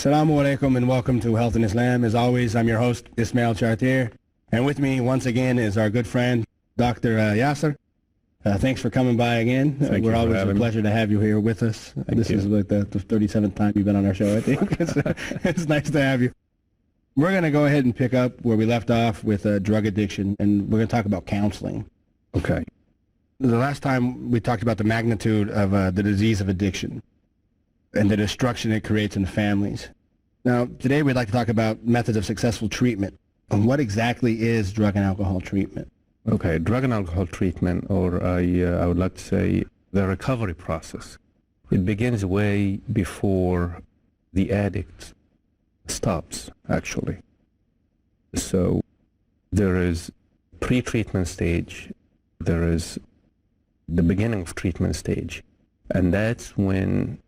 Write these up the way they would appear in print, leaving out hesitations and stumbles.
Assalamu alaikum and welcome to Health in Islam. As always, I'm your host, Ismail Chartier. And with me once again is our good friend, Dr. Yasser. Thanks for coming by again. We're always a pleasure to have you here with us. This is like the 37th time you've been on our show, I think. It's nice to have you. We're going to go ahead and pick up where we left off with drug addiction, and we're going to talk about counseling. Okay. The last time we talked about the magnitude of the disease of addiction and the destruction it creates in families. Now, today we'd like to talk about methods of successful treatment. And what exactly is drug and alcohol treatment? Okay, drug and alcohol treatment, or I would like to say the recovery process. It begins way before the addict stops, actually. So there is pre-treatment stage, there is the beginning of treatment stage, and that's when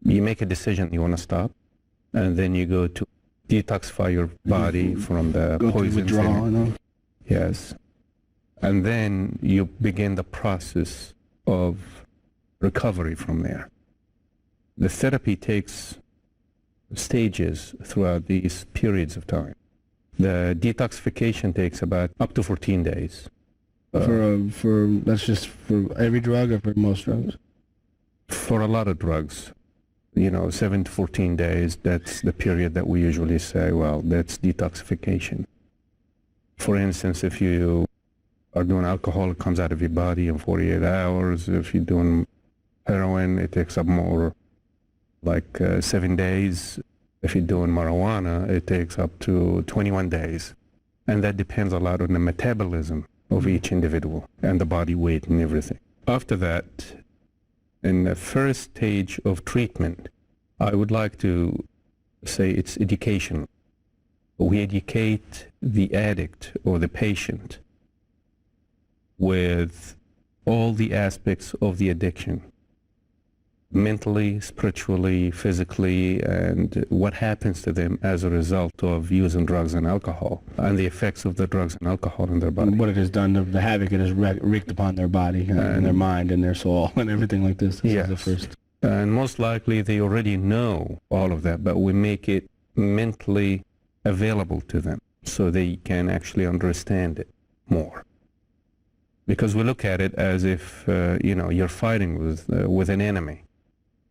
you make a decision you want to stop, and then you go to detoxify your body from the poisons. Withdrawal, Yes. And then you begin the process of recovery from there. The therapy takes stages throughout these periods of time. The detoxification takes about up to 14 days. That's just for every drug or for most drugs? For a lot of drugs, 7 to 14 days, that's the period that we usually say, well, that's detoxification. For instance, if you are doing alcohol, it comes out of your body in 48 hours. If you're doing heroin, it takes up more, like 7 days. If you're doing marijuana, it takes up to 21 days. And that depends a lot on the metabolism of each individual and the body weight and everything. After that, in the first stage of treatment, I would like to say it's educational. We educate the addict or the patient with all the aspects of the addiction, mentally, spiritually, physically, and what happens to them as a result of using drugs and alcohol, and the effects of the drugs and alcohol in their body. What it has done, the havoc it has wreaked upon their body and their mind and their soul and everything like this. This is the first. And most likely they already know all of that, but we make it mentally available to them so they can actually understand it more. Because we look at it as if, you're fighting with an enemy.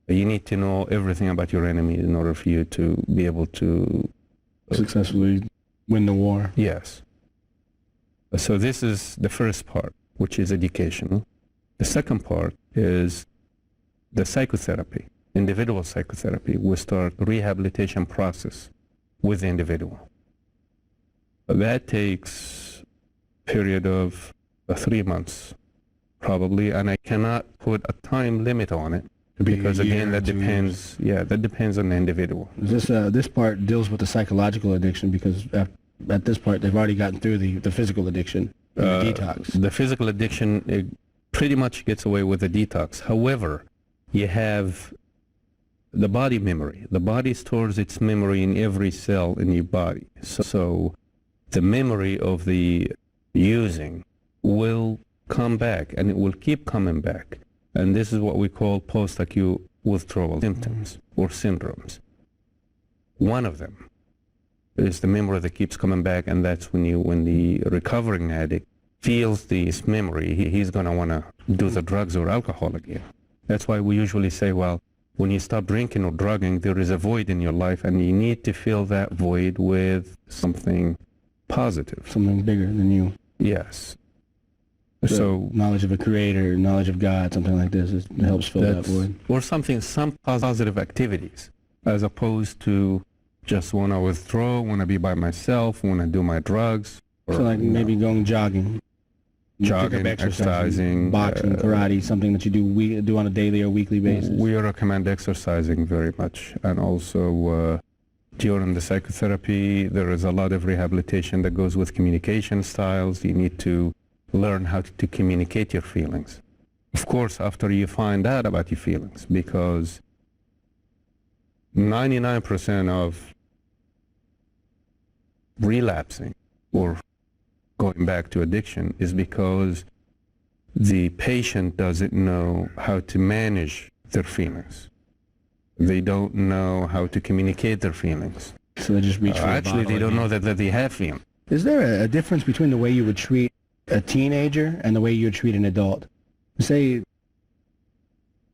You need to know everything about your enemy in order for you to be able to successfully win the war. Yes. So this is the first part, which is educational. The second part is the psychotherapy, individual psychotherapy. We start rehabilitation process with the individual. That takes a period of 3 months, probably, and I cannot put a time limit on it. Because again, that depends. Yeah, that depends on the individual. This part deals with the psychological addiction because at this part they've already gotten through the physical addiction, the detox. The physical addiction, it pretty much gets away with the detox. However, you have the body memory. The body stores its memory in every cell in your body. So the memory of the using will come back, and it will keep coming back. And this is what we call post-acute withdrawal symptoms or syndromes. One of them is the memory that keeps coming back, and that's when the recovering addict feels this memory, he's going to want to do the drugs or alcohol again. That's why we usually say, well, when you stop drinking or drugging, there is a void in your life, and you need to fill that void with something positive. Something bigger than you. Yes. So knowledge of a creator, knowledge of God, something like this, it helps fill that void. Or some positive activities, as opposed to just want to withdraw, want to be by myself, want to do my drugs. Or, so like maybe going jogging. Jogging, exercising. Boxing, karate, something that you do on a daily or weekly basis. We recommend exercising very much. And also during the psychotherapy, there is a lot of rehabilitation that goes with communication styles. You need to learn how to communicate your feelings. Of course, after you find out about your feelings, because 99% of relapsing or going back to addiction is because the patient doesn't know how to manage their feelings. They don't know how to communicate their feelings. So they just reach for Actually, they don't know that they have feelings. Is there a difference between the way you would treat a teenager and the way you would treat an adult? Say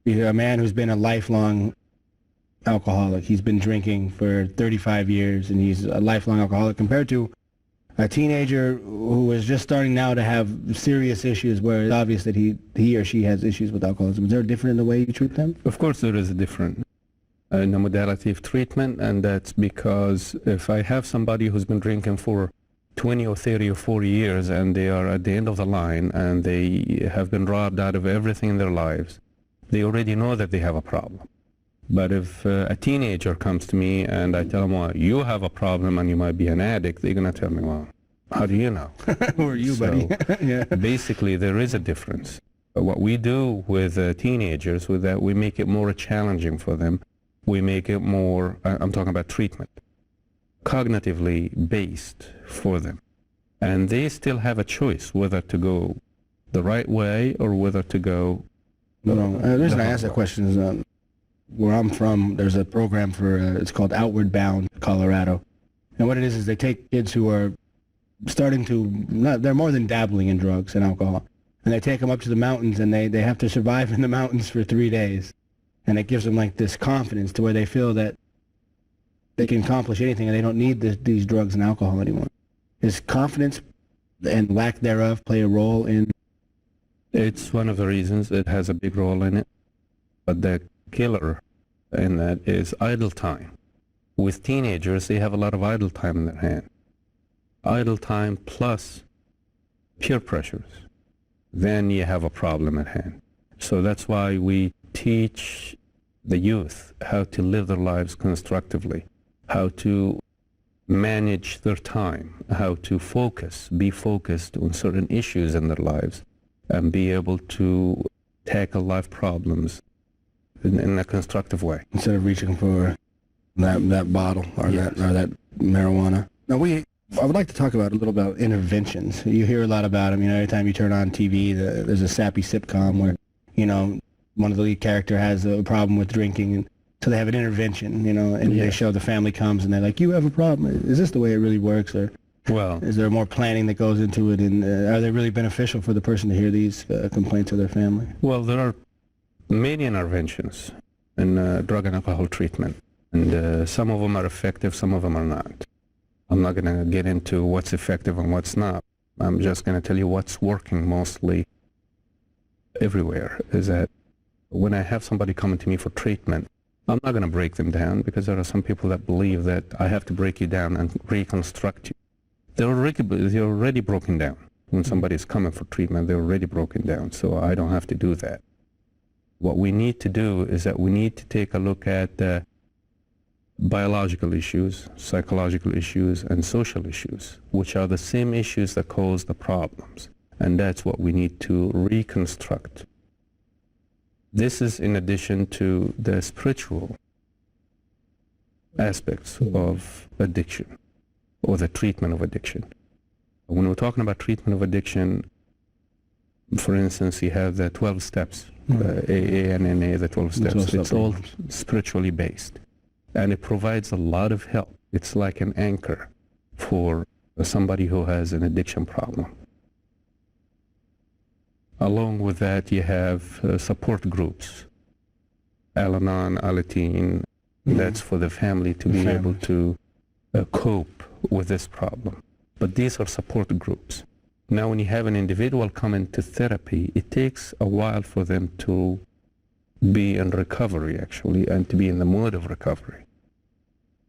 you're a man who's been a lifelong alcoholic. He's been drinking for 35 years, and he's a lifelong alcoholic, compared to a teenager who is just starting now to have serious issues where it's obvious that he or she has issues with alcoholism. Is there a difference in the way you treat them? Of course there is a difference in the modality of treatment, and that's because if I have somebody who's been drinking for 20 or 30 or 40 years and they are at the end of the line and they have been robbed out of everything in their lives, they already know that they have a problem. But if a teenager comes to me and I tell them, well, you have a problem and you might be an addict, they're going to tell me, well, how do you know? Who are you, buddy? Yeah. Basically, there is a difference. What we do with teenagers, with that, we make it more challenging for them. We make it more, I'm talking about treatment, cognitively based for them. And they still have a choice whether to go the right way or whether to go wrong. The reason I ask that question is where I'm from, there's a program for, it's called Outward Bound, Colorado. And what it is they take kids who are starting to, they're more than dabbling in drugs and alcohol. And they take them up to the mountains, and they have to survive in the mountains for 3 days. And it gives them like this confidence to where they feel that they can accomplish anything and they don't need these drugs and alcohol anymore. Does confidence and lack thereof play a role in? It's one of the reasons. It has a big role in it. But the killer in that is idle time. With teenagers, they have a lot of idle time in their hand. Idle time plus peer pressures. Then you have a problem at hand. So that's why we teach the youth how to live their lives constructively, how to manage their time, how to be focused on certain issues in their lives, and be able to tackle life problems in a constructive way. Instead of reaching for that bottle or Yes. that marijuana. Now I would like to talk about a little about interventions. You hear a lot about them. Every time you turn on TV, there's a sappy sitcom where, one of the lead character has a problem with drinking, and so they have an intervention, and they show the family comes and they're like, you have a problem. Is this the way it really works, or is there more planning that goes into it, and are they really beneficial for the person to hear these complaints of their family? Well, there are many interventions in drug and alcohol treatment, and some of them are effective, some of them are not. I'm not going to get into what's effective and what's not. I'm just going to tell you what's working mostly everywhere, is that when I have somebody coming to me for treatment, I'm not going to break them down, because there are some people that believe that I have to break you down and reconstruct you. They're already broken down. When somebody is coming for treatment, they're already broken down, so I don't have to do that. What we need to do is that we need to take a look at biological issues, psychological issues, and social issues, which are the same issues that cause the problems. And that's what we need to reconstruct. This is in addition to the spiritual aspects of addiction, or the treatment of addiction. When we're talking about treatment of addiction, for instance, you have the 12 steps, AA and NA, the 12 steps. It's all spiritually based, and it provides a lot of help. It's like an anchor for somebody who has an addiction problem. Along with that, you have support groups, Al-Anon, Alateen. That's for the family to be able to cope with this problem. But these are support groups. Now, when you have an individual come into therapy, it takes a while for them to be in recovery, actually, and to be in the mode of recovery.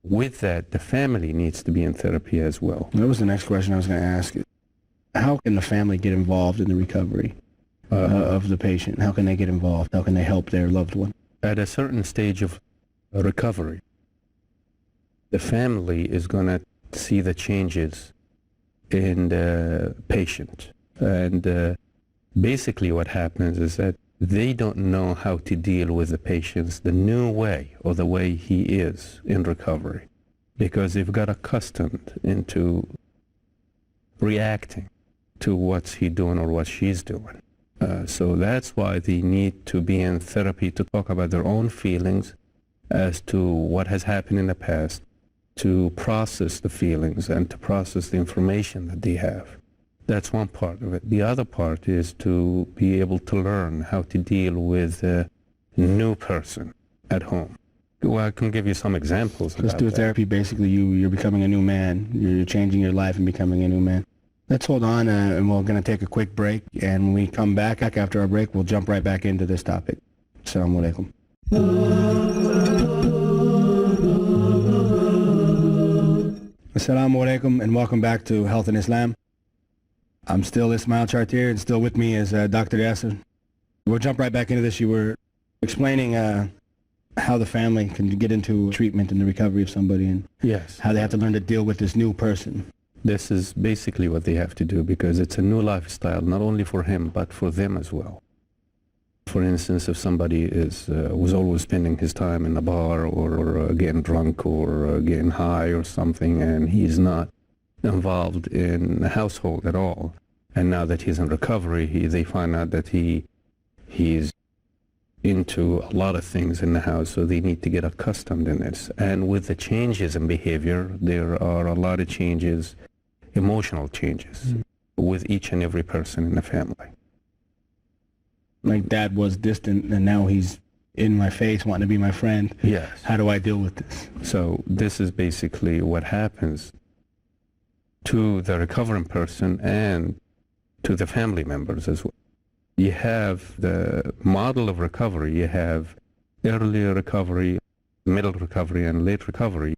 With that, the family needs to be in therapy as well. That was the next question I was going to ask. How can the family get involved in the recovery of the patient? How can they get involved? How can they help their loved one? At a certain stage of recovery, the family is going to see the changes in the patient. And basically what happens is that they don't know how to deal with the patient the new way, or the way he is in recovery, because they've got accustomed into reacting to what's he doing or what she's doing. So that's why they need to be in therapy to talk about their own feelings as to what has happened in the past, to process the feelings and to process the information that they have. That's one part of it. The other part is to be able to learn how to deal with a new person at home. Well, I can give you some examples. Let's do therapy. Basically, you're becoming a new man. You're changing your life and becoming a new man. Let's hold on, and we're going to take a quick break. And when we come back after our break, we'll jump right back into this topic. Assalamu alaikum. Assalamu alaikum, and welcome back to Health in Islam. I'm still Ismail Chartier, and still with me is Dr. Yasser. We'll jump right back into this. You were explaining how the family can get into treatment and the recovery of somebody, and yes, how they have to learn to deal with this new person. This is basically what they have to do, because it's a new lifestyle, not only for him, but for them as well. For instance, if somebody was always spending his time in a bar or getting drunk or getting high or something, and he's not involved in the household at all, and now that he's in recovery, they find out that he's into a lot of things in the house, so they need to get accustomed in this. And with the changes in behavior, there are a lot of changes, emotional changes, with each and every person in the family. Like dad was distant, and now he's in my face wanting to be my friend. Yes. How do I deal with this? So this is basically what happens to the recovering person and to the family members as well. You have the model of recovery. You have early recovery, middle recovery, and late recovery.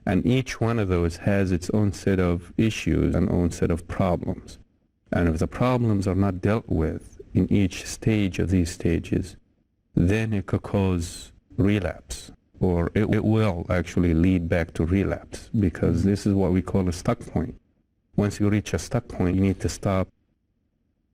And each one of those has its own set of issues and own set of problems. And if the problems are not dealt with in each stage of these stages, then it could cause relapse, or it will actually lead back to relapse, because this is what we call a stuck point. Once you reach a stuck point, you need to stop,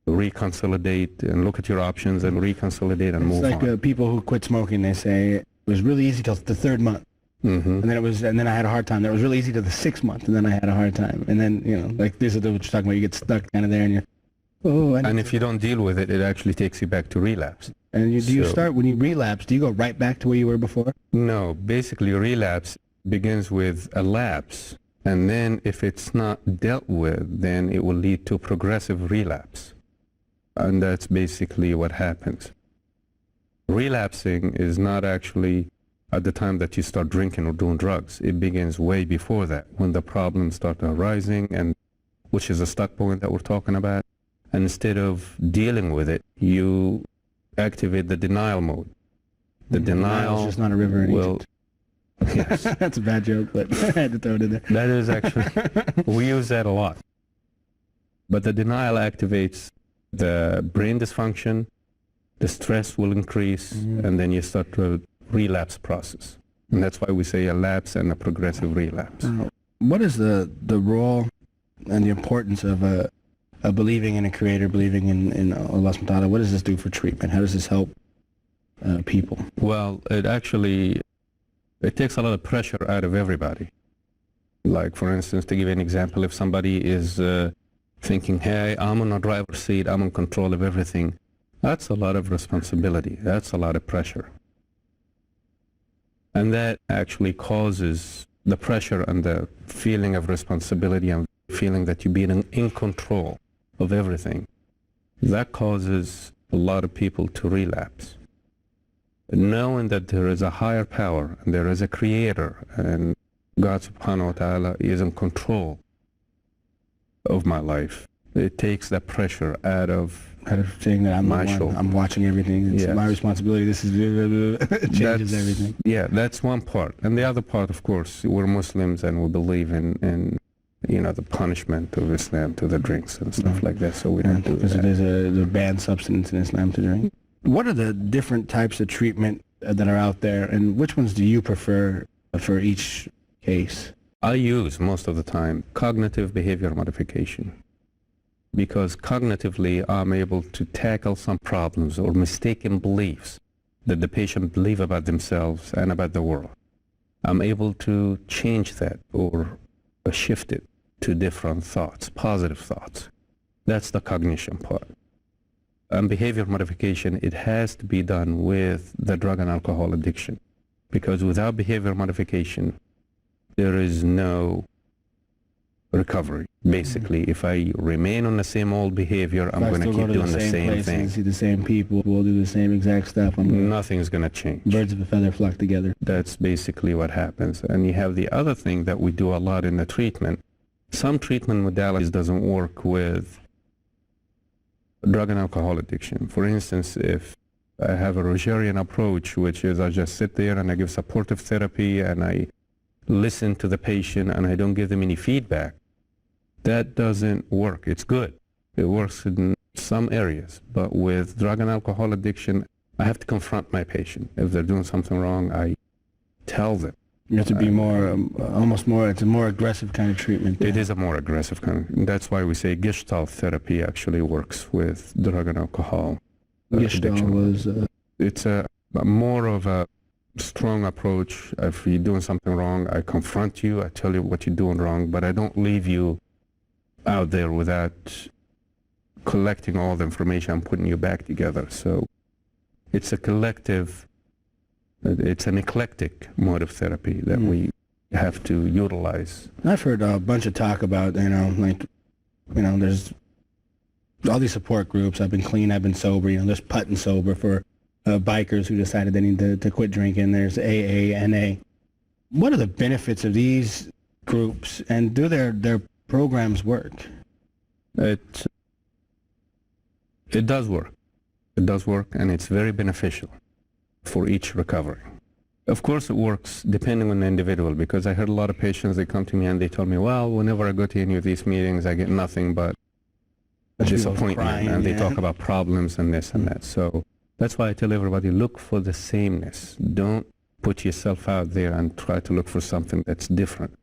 reconsolidate, and look at your options and reconsolidate and move on. It's like people who quit smoking, they say it was really easy till the third month. And then I had a hard time. It was really easy to the 6th month, and then I had a hard time. And then, like this is what you're talking about. You get stuck kind of there, and and if you don't deal with it, it actually takes you back to relapse. And you start, when you relapse, do you go right back to where you were before? No, basically relapse begins with a lapse, and then if it's not dealt with, then it will lead to progressive relapse. And that's basically what happens. Relapsing is not actually at the time that you start drinking or doing drugs. It begins way before that, when the problems start arising, and which is a stuck point that we're talking about. And instead of dealing with it, you activate the denial mode. The denial is just not a river in Egypt. Yes. That's a bad joke, but I had to throw it in there. That is actually, we use that a lot. But the denial activates the brain dysfunction, the stress will increase, and then you start to relapse process. And that's why we say a lapse and a progressive relapse. What is the role and the importance of believing in a creator, believing in Allah subhanahu wa ta'ala? What does this do for treatment? How does this help people? Well, it takes a lot of pressure out of everybody. Like, for instance, to give you an example, if somebody is thinking, hey, I'm on a driver's seat, I'm in control of everything, that's a lot of responsibility. That's a lot of pressure. And that actually causes the pressure and the feeling of responsibility and feeling that you're being in control of everything. That causes a lot of people to relapse. Knowing that there is a higher power and there is a creator and God subhanahu wa ta'ala is in control of my life, it takes that pressure out of saying that I'm my the one, shoulder. I'm watching everything, it's my responsibility, this is it changes everything. Yeah, that's one part. And the other part, of course, we're Muslims and we believe in the punishment of Islam to the drinks and stuff like that, so we don't do that. Because it is a banned substance in Islam to drink. What are the different types of treatment that are out there, and which ones do you prefer for each case? I use, most of the time, cognitive behavior modification, because cognitively I'm able to tackle some problems or mistaken beliefs that the patient believe about themselves and about the world. I'm able to change that or shift it to different thoughts, positive thoughts. That's the cognition part. And behavior modification, it has to be done with the drug and alcohol addiction. because without behavior modification, there is no recovery. Basically, if I remain on the same old behavior, I'm going to keep doing the same thing. See the same people, we'll do the same exact stuff. Nothing's going to change. Birds of a feather flock together. That's basically what happens. And you have the other thing that we do a lot in the treatment. Some treatment modalities doesn't work with drug and alcohol addiction. For instance, if I have a Rogerian approach, which is I just sit there and I give supportive therapy and I listen to the patient and I don't give them any feedback, that doesn't work. It's good. It works in some areas. But with drug and alcohol addiction, I have to confront my patient. If they're doing something wrong, I tell them. You have to be it's a more aggressive kind of treatment. It is a more aggressive kind of, that's why we say Gestalt therapy actually works with drug and alcohol addiction. It's a more of a strong approach. If you're doing something wrong, I confront you, I tell you what you're doing wrong, but I don't leave you out there without collecting all the information and putting you back together. So it's a collective, it's an eclectic mode of therapy that we have to utilize. I've heard a bunch of talk about, there's all these support groups. I've been clean, I've been sober. There's Put and Sober for bikers who decided they need to quit drinking. There's AA, NA. What are the benefits of these groups, and do their programs work? It does work. It does work, and it's very beneficial for each recovery. Of course, it works depending on the individual, because I heard a lot of patients, they come to me and they tell me, well, whenever I go to any of these meetings, I get nothing but disappointment, crying, and they talk about problems and this and that. So that's why I tell everybody, look for the sameness. Don't put yourself out there and try to look for something that's different.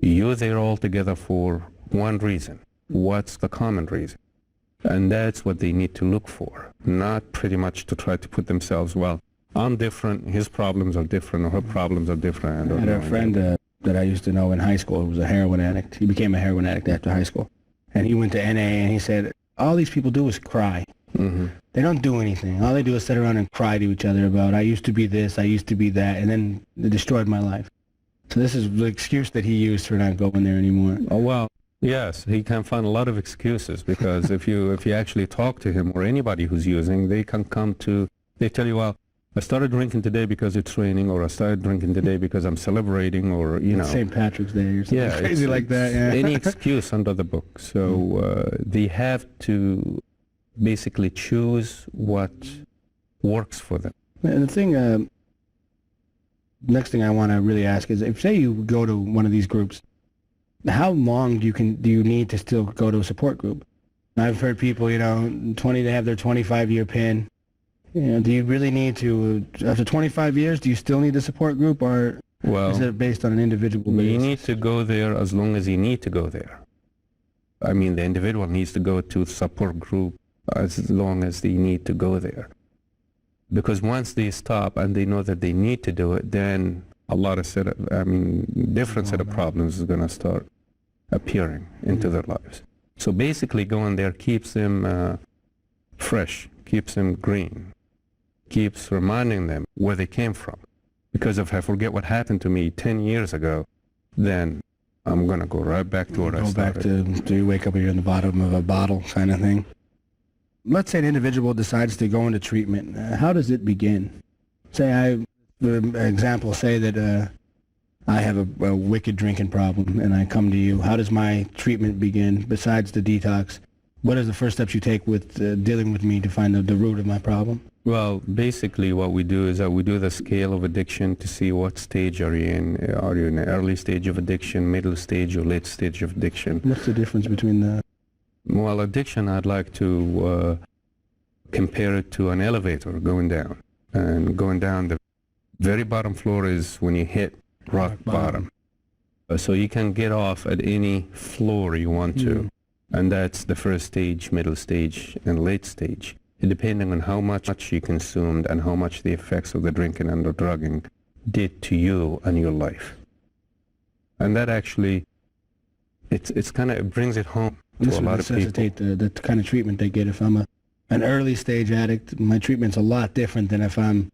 You're there all together for one reason. What's the common reason? And that's what they need to look for, not pretty much to try to put themselves, well, I'm different, his problems are different, or her problems are different. I had a friend that I used to know in high school who was a heroin addict. He became a heroin addict after high school. And he went to NA and he said, all these people do is cry. Mm-hmm. They don't do anything. All they do is sit around and cry to each other about, I used to be this, I used to be that, and then it destroyed my life. So this is the excuse that he used for not going there anymore. Oh, well, yes, he can find a lot of excuses, because if you actually talk to him or anybody who's using, they can they tell you, well, I started drinking today because it's raining, or I started drinking today because I'm celebrating, or, St. Patrick's Day or something crazy like that. Yeah. Any excuse under the book. So they have to basically choose what works for them. And the thing, next thing I want to really ask is, if say you go to one of these groups, how long do you need to still go to a support group? I've heard people, they have their 25-year PIN. Do you really need to, after 25 years, do you still need a support group, or is it based on an individual basis? You need to go there as long as you need to go there. I mean, the individual needs to go to support group as long as they need to go there. Because once they stop and they know that they need to do it, then a lot of different set of problems is going to start appearing into their lives. So basically going there keeps them fresh, keeps them green, keeps reminding them where they came from. Because if I forget what happened to me 10 years ago, then I'm going to go right back to where I started. Go back to you wake up and you're in the bottom of a bottle kind of thing. Let's say an individual decides to go into treatment. How does it begin? Say say that I have a wicked drinking problem and I come to you. How does my treatment begin besides the detox? What are the first steps you take with dealing with me to find the root of my problem? Well, basically what we do is that we do the scale of addiction to see what stage are you in. Are you in the early stage of addiction, middle stage, or late stage of addiction? What's the difference between the... Well, addiction, I'd like to compare it to an elevator going down. And going down, the very bottom floor is when you hit rock bottom. So you can get off at any floor you want to. And that's the first stage, middle stage, and late stage. Depending on how much you consumed and how much the effects of the drinking and the drugging did to you and your life. And that actually, it brings it home to a lot of people. This would necessitate the kind of treatment they get. If I'm an early stage addict, my treatment's a lot different than if I'm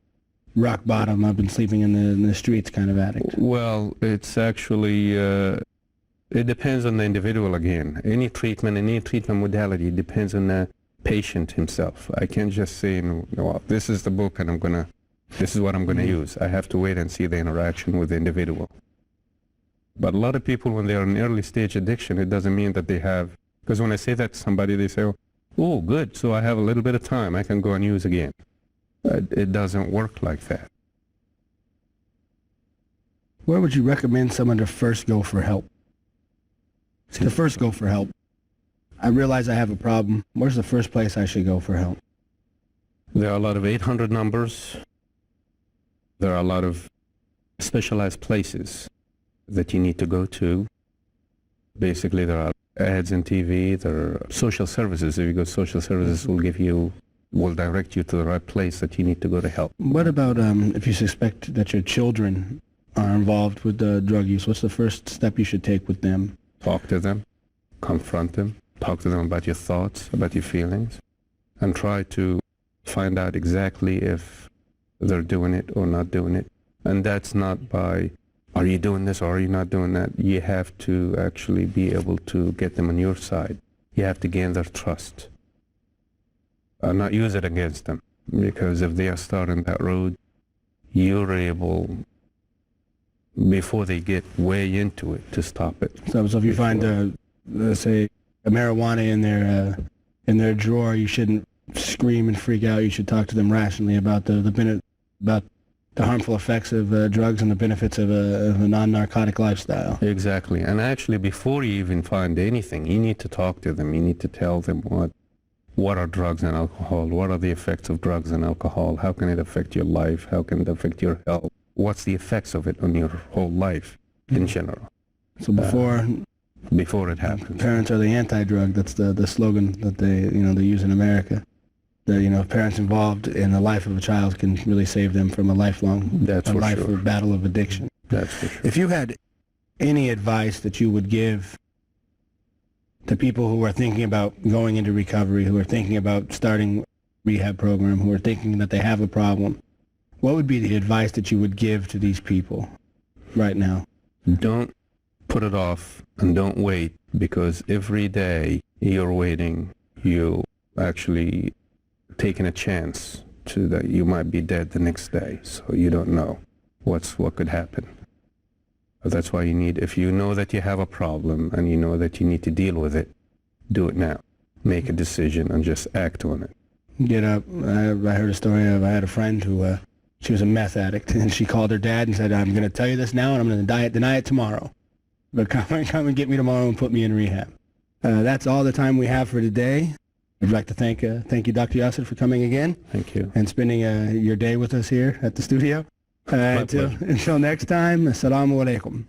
rock bottom, I've been sleeping in the streets kind of addict? Well, it's actually, it depends on the individual again. Any treatment modality depends on the patient himself. I can't just say, well, this is the book and this is what I'm going to use. I have to wait and see the interaction with the individual. But a lot of people, when they're in early stage addiction, it doesn't mean that they have, because when I say that to somebody, they say, oh, good, so I have a little bit of time, I can go and use again. It doesn't work like that. Where would you recommend someone to first go for help? To first go for help. I realize I have a problem. Where's the first place I should go for help? There are a lot of 800 numbers. There are a lot of specialized places that you need to go to. Basically, there are ads in TV, there are social services. If you go to social services, will direct you to the right place that you need to go to help. What about if you suspect that your children are involved with drug use? What's the first step you should take with them? Talk to them, confront them, talk to them about your thoughts, about your feelings, and try to find out exactly if they're doing it or not doing it. And that's not by, are you doing this or are you not doing that? You have to actually be able to get them on your side. You have to gain their trust. Not use it against them, because if they are starting that road, you're able, before they get way into it, to stop it. So if you find, let's say, a marijuana in their drawer, you shouldn't scream and freak out. You should talk to them rationally about the harmful effects of drugs and the benefits of a non-narcotic lifestyle. Exactly. And actually, before you even find anything, you need to talk to them. You need to tell them what are drugs and alcohol, what are the effects of drugs and alcohol, how can it affect your life, how can it affect your health, what's the effects of it on your whole life in general. So before it happens. Parents are the anti-drug. That's the slogan that they use in America. That parents involved in the life of a child can really save them from a lifelong battle of addiction. That's for sure. If you had any advice that you would give to people who are thinking about going into recovery, who are thinking about starting a rehab program, who are thinking that they have a problem, what would be the advice that you would give to these people right now? Don't put it off and don't wait, because every day you're waiting, you actually taking a chance that you might be dead the next day, so you don't know what could happen. But that's why if you know that you have a problem and you know that you need to deal with it, do it now. Make a decision and just act on it. Get up. I heard a story of, I had a friend who, she was a meth addict, and she called her dad and said, I'm going to tell you this now and I'm going to deny it tomorrow. But come and get me tomorrow and put me in rehab. That's all the time we have for today. I'd like to thank you, Dr. Yasser, for coming again. Thank you. And spending your day with us here at the studio. Until next time, assalamu alaikum.